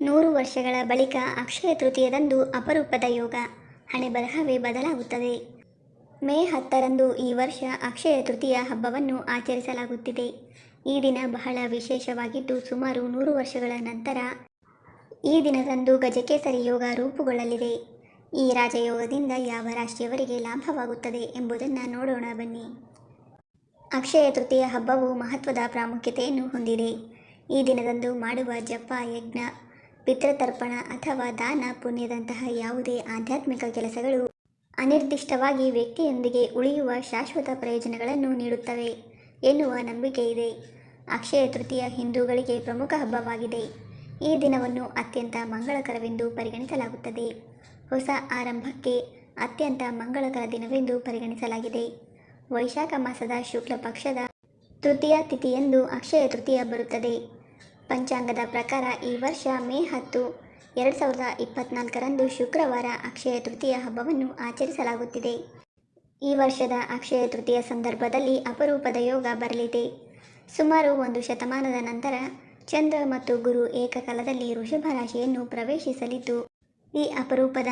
100 ವರ್ಷಗಳ ಬಳಿಕ ಅಕ್ಷಯ ತೃತೀಯದಂದು ಅಪರೂಪದ ಯೋಗ, ಹಣೆಬರಹವೇ ಬದಲಾಗುತ್ತದೆ. ಮೇ 10ರಂದು ಈ ವರ್ಷ ಅಕ್ಷಯ ತೃತೀಯ ಹಬ್ಬವನ್ನು ಆಚರಿಸಲಾಗುತ್ತಿದೆ. ಈ ದಿನ ಬಹಳ ವಿಶೇಷವಾಗಿದ್ದು, ಸುಮಾರು 100 ವರ್ಷಗಳ ನಂತರ ಈ ದಿನದಂದು ಗಜಕೇಸರಿ ಯೋಗ ರೂಪುಗೊಳ್ಳಲಿದೆ. ಈ ರಾಜಯೋಗದಿಂದ ಯಾವ ರಾಶಿಯವರಿಗೆ ಲಾಭವಾಗುತ್ತದೆ ಎಂಬುದನ್ನು ನೋಡೋಣ ಬನ್ನಿ. ಅಕ್ಷಯ ತೃತೀಯ ಹಬ್ಬವು ಮಹತ್ವದ ಪ್ರಾಮುಖ್ಯತೆಯನ್ನು ಹೊಂದಿದೆ. ಈ ದಿನದಂದು ಮಾಡುವ ಜಪ, ಯಜ್ಞ, ಪಿತೃತರ್ಪಣ ಅಥವಾ ದಾನ ಪುಣ್ಯದಂತಹ ಯಾವುದೇ ಆಧ್ಯಾತ್ಮಿಕ ಕೆಲಸಗಳು ಅನಿರ್ದಿಷ್ಟವಾಗಿ ವ್ಯಕ್ತಿಯೊಂದಿಗೆ ಉಳಿಯುವ ಶಾಶ್ವತ ಪ್ರಯೋಜನಗಳನ್ನು ನೀಡುತ್ತವೆ ಎನ್ನುವ ನಂಬಿಕೆ ಇದೆ. ಅಕ್ಷಯ ತೃತೀಯ ಹಿಂದೂಗಳಿಗೆ ಪ್ರಮುಖ ಹಬ್ಬವಾಗಿದೆ. ಈ ದಿನವನ್ನು ಅತ್ಯಂತ ಮಂಗಳಕರವೆಂದು ಪರಿಗಣಿಸಲಾಗುತ್ತದೆ. ಹೊಸ ಆರಂಭಕ್ಕೆ ಅತ್ಯಂತ ಮಂಗಳಕರ ದಿನವೆಂದು ಪರಿಗಣಿಸಲಾಗಿದೆ. ವೈಶಾಖ ಮಾಸದ ಶುಕ್ಲ ಪಕ್ಷದ ತೃತೀಯ ತಿಥಿಯಂದು ಅಕ್ಷಯ ತೃತೀಯ ಬರುತ್ತದೆ. ಪಂಚಾಂಗದ ಪ್ರಕಾರ ಈ ವರ್ಷ ಮೇ 10, 2024ರಂದು ಶುಕ್ರವಾರ ಅಕ್ಷಯ ತೃತೀಯ ಹಬ್ಬವನ್ನು ಆಚರಿಸಲಾಗುತ್ತಿದೆ. ಈ ವರ್ಷದ ಅಕ್ಷಯ ತೃತೀಯ ಸಂದರ್ಭದಲ್ಲಿ ಅಪರೂಪದ ಯೋಗ ಬರಲಿದೆ. ಸುಮಾರು 1 ಶತಮಾನದ ನಂತರ ಚಂದ್ರ ಮತ್ತು ಗುರು ಏಕಕಾಲದಲ್ಲಿ ವೃಷಭ ರಾಶಿಯನ್ನು ಪ್ರವೇಶಿಸಲಿದ್ದು, ಈ ಅಪರೂಪದ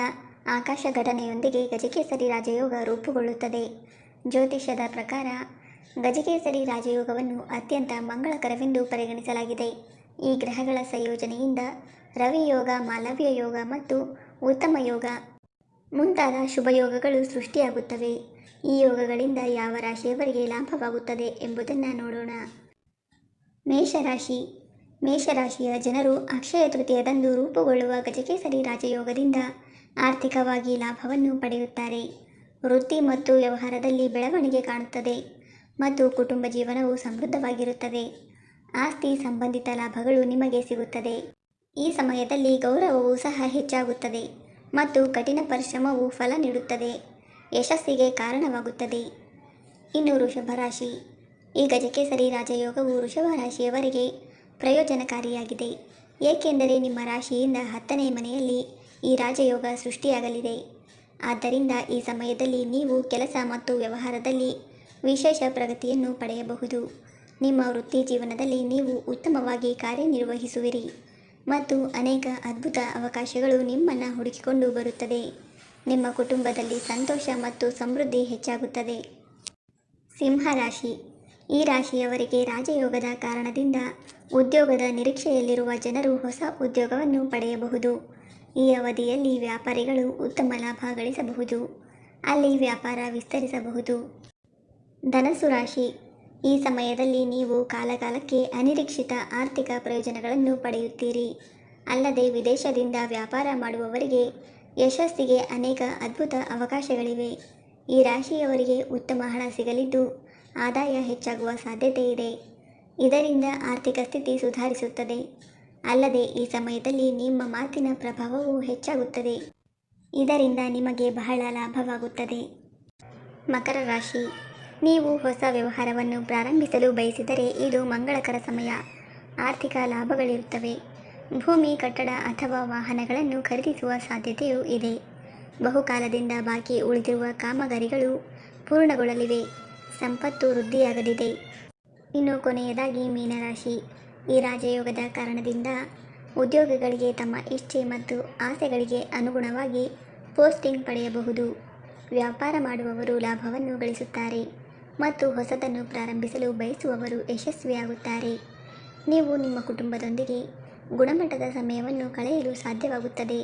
ಆಕಾಶ ಘಟನೆಯೊಂದಿಗೆ ಗಜಕೇಸರಿ ರಾಜಯೋಗ ರೂಪುಗೊಳ್ಳುತ್ತದೆ. ಜ್ಯೋತಿಷ್ಯದ ಪ್ರಕಾರ ಗಜಕೇಸರಿ ರಾಜಯೋಗವನ್ನು ಅತ್ಯಂತ ಮಂಗಳಕರವೆಂದು ಪರಿಗಣಿಸಲಾಗಿದೆ. ಈ ಗ್ರಹಗಳ ಸಂಯೋಜನೆಯಿಂದ ರವಿಯೋಗ, ಮಾಲವ್ಯ ಯೋಗ ಮತ್ತು ಉತ್ತಮ ಯೋಗ ಮುಂತಾದ ಶುಭಯೋಗಗಳು ಸೃಷ್ಟಿಯಾಗುತ್ತವೆ. ಈ ಯೋಗಗಳಿಂದ ಯಾವ ರಾಶಿಯವರಿಗೆ ಲಾಭವಾಗುತ್ತದೆ ಎಂಬುದನ್ನು ನೋಡೋಣ. ಮೇಷರಾಶಿ. ಮೇಷರಾಶಿಯ ಜನರು ಅಕ್ಷಯ ತೃತೀಯದಂದು ರೂಪುಗೊಳ್ಳುವ ಗಜಕೇಸರಿ ರಾಜಯೋಗದಿಂದ ಆರ್ಥಿಕವಾಗಿ ಲಾಭವನ್ನು ಪಡೆಯುತ್ತಾರೆ. ವೃತ್ತಿ ಮತ್ತು ವ್ಯವಹಾರದಲ್ಲಿ ಬೆಳವಣಿಗೆ ಕಾಣುತ್ತದೆ ಮತ್ತು ಕುಟುಂಬ ಜೀವನವು ಸಮೃದ್ಧವಾಗಿರುತ್ತದೆ. ಆಸ್ತಿ ಸಂಬಂಧಿತ ಲಾಭಗಳು ನಿಮಗೆ ಸಿಗುತ್ತದೆ. ಈ ಸಮಯದಲ್ಲಿ ಗೌರವವು ಸಹ ಹೆಚ್ಚಾಗುತ್ತದೆ ಮತ್ತು ಕಠಿಣ ಪರಿಶ್ರಮವು ಫಲ ನೀಡುತ್ತದೆ, ಯಶಸ್ಸಿಗೆ ಕಾರಣವಾಗುತ್ತದೆ. ಇನ್ನು ವೃಷಭ ರಾಶಿ. ಈ ಗಜಕೇಸರಿ ರಾಜಯೋಗವು ವೃಷಭ ರಾಶಿಯವರಿಗೆ ಪ್ರಯೋಜನಕಾರಿಯಾಗಿದೆ, ಏಕೆಂದರೆ ನಿಮ್ಮ ರಾಶಿಯಿಂದ 10ನೇ ಮನೆಯಲ್ಲಿ ಈ ರಾಜಯೋಗ ಸೃಷ್ಟಿಯಾಗಲಿದೆ. ಆದ್ದರಿಂದ ಈ ಸಮಯದಲ್ಲಿ ನೀವು ಕೆಲಸ ಮತ್ತು ವ್ಯವಹಾರದಲ್ಲಿ ವಿಶೇಷ ಪ್ರಗತಿಯನ್ನು ಪಡೆಯಬಹುದು. ನಿಮ್ಮ ವೃತ್ತಿ ಜೀವನದಲ್ಲಿ ನೀವು ಉತ್ತಮವಾಗಿ ಕಾರ್ಯನಿರ್ವಹಿಸುವಿರಿ ಮತ್ತು ಅನೇಕ ಅದ್ಭುತ ಅವಕಾಶಗಳು ನಿಮ್ಮನ್ನು ಹುಡುಕಿಕೊಂಡು ಬರುತ್ತದೆ. ನಿಮ್ಮ ಕುಟುಂಬದಲ್ಲಿ ಸಂತೋಷ ಮತ್ತು ಸಮೃದ್ಧಿ ಹೆಚ್ಚಾಗುತ್ತದೆ. ಸಿಂಹರಾಶಿ. ಈ ರಾಶಿಯವರಿಗೆ ರಾಜಯೋಗದ ಕಾರಣದಿಂದ ಉದ್ಯೋಗದ ನಿರೀಕ್ಷೆಯಲ್ಲಿರುವ ಜನರು ಹೊಸ ಉದ್ಯೋಗವನ್ನು ಪಡೆಯಬಹುದು. ಈ ಅವಧಿಯಲ್ಲಿ ವ್ಯಾಪಾರಿಗಳು ಉತ್ತಮ ಲಾಭ ಗಳಿಸಬಹುದು, ಅಲ್ಲಿ ವ್ಯಾಪಾರ ವಿಸ್ತರಿಸಬಹುದು. ಧನಸ್ಸು ರಾಶಿ. ಈ ಸಮಯದಲ್ಲಿ ನೀವು ಕಾಲಕಾಲಕ್ಕೆ ಅನಿರೀಕ್ಷಿತ ಆರ್ಥಿಕ ಪ್ರಯೋಜನಗಳನ್ನು ಪಡೆಯುತ್ತೀರಿ. ಅಲ್ಲದೆ ವಿದೇಶದಿಂದ ವ್ಯಾಪಾರ ಮಾಡುವವರಿಗೆ ಯಶಸ್ಸಿಗೆ ಅನೇಕ ಅದ್ಭುತ ಅವಕಾಶಗಳಿವೆ. ಈ ರಾಶಿಯವರಿಗೆ ಉತ್ತಮ ಹಣ ಸಿಗಲಿದ್ದು, ಆದಾಯ ಹೆಚ್ಚಾಗುವ ಸಾಧ್ಯತೆ ಇದೆ. ಇದರಿಂದ ಆರ್ಥಿಕ ಸ್ಥಿತಿ ಸುಧಾರಿಸುತ್ತದೆ. ಅಲ್ಲದೆ ಈ ಸಮಯದಲ್ಲಿ ನಿಮ್ಮ ಮಾತಿನ ಪ್ರಭಾವವು ಹೆಚ್ಚಾಗುತ್ತದೆ. ಇದರಿಂದ ನಿಮಗೆ ಬಹಳ ಲಾಭವಾಗುತ್ತದೆ. ಮಕರ ರಾಶಿ. ನೀವು ಹೊಸ ವ್ಯವಹಾರವನ್ನು ಪ್ರಾರಂಭಿಸಲು ಬಯಸಿದರೆ ಇದು ಮಂಗಳಕರ ಸಮಯ. ಆರ್ಥಿಕ ಲಾಭಗಳಿರುತ್ತವೆ. ಭೂಮಿ, ಕಟ್ಟಡ ಅಥವಾ ವಾಹನಗಳನ್ನು ಖರೀದಿಸುವ ಸಾಧ್ಯತೆಯೂ ಇದೆ. ಬಹುಕಾಲದಿಂದ ಬಾಕಿ ಉಳಿದಿರುವ ಕಾಮಗಾರಿಗಳು ಪೂರ್ಣಗೊಳ್ಳಲಿವೆ. ಸಂಪತ್ತು ವೃದ್ಧಿಯಾಗಲಿದೆ. ಇನ್ನು ಕೊನೆಯದಾಗಿ ಮೀನರಾಶಿ. ಈ ರಾಜಯೋಗದ ಕಾರಣದಿಂದ ಉದ್ಯೋಗಿಗಳಿಗೆ ತಮ್ಮ ಇಚ್ಛೆ ಮತ್ತು ಆಸೆಗಳಿಗೆ ಅನುಗುಣವಾಗಿ ಪೋಸ್ಟಿಂಗ್ ಪಡೆಯಬಹುದು. ವ್ಯಾಪಾರ ಮಾಡುವವರು ಲಾಭವನ್ನು ಗಳಿಸುತ್ತಾರೆ ಮತ್ತು ಹೊಸದನ್ನು ಪ್ರಾರಂಭಿಸಲು ಬಯಸುವವರು ಯಶಸ್ವಿಯಾಗುತ್ತಾರೆ. ನೀವು ನಿಮ್ಮ ಕುಟುಂಬದೊಂದಿಗೆ ಗುಣಮಟ್ಟದ ಸಮಯವನ್ನು ಕಳೆಯಲು ಸಾಧ್ಯವಾಗುತ್ತದೆ.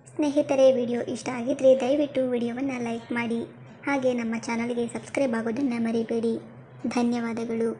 ಸ್ನೇಹಿತರೆ, ವಿಡಿಯೋ ಇಷ್ಟ ಆಗಿದ್ದರೆ ದಯವಿಟ್ಟು ವಿಡಿಯೋವನ್ನು ಲೈಕ್ ಮಾಡಿ. ಹಾಗೆ ನಮ್ಮ ಚಾನಲ್ಗೆ ಸಬ್ಸ್ಕ್ರೈಬ್ ಆಗೋದನ್ನು ಮರಿಬೇಡಿ. ಧನ್ಯವಾದಗಳು.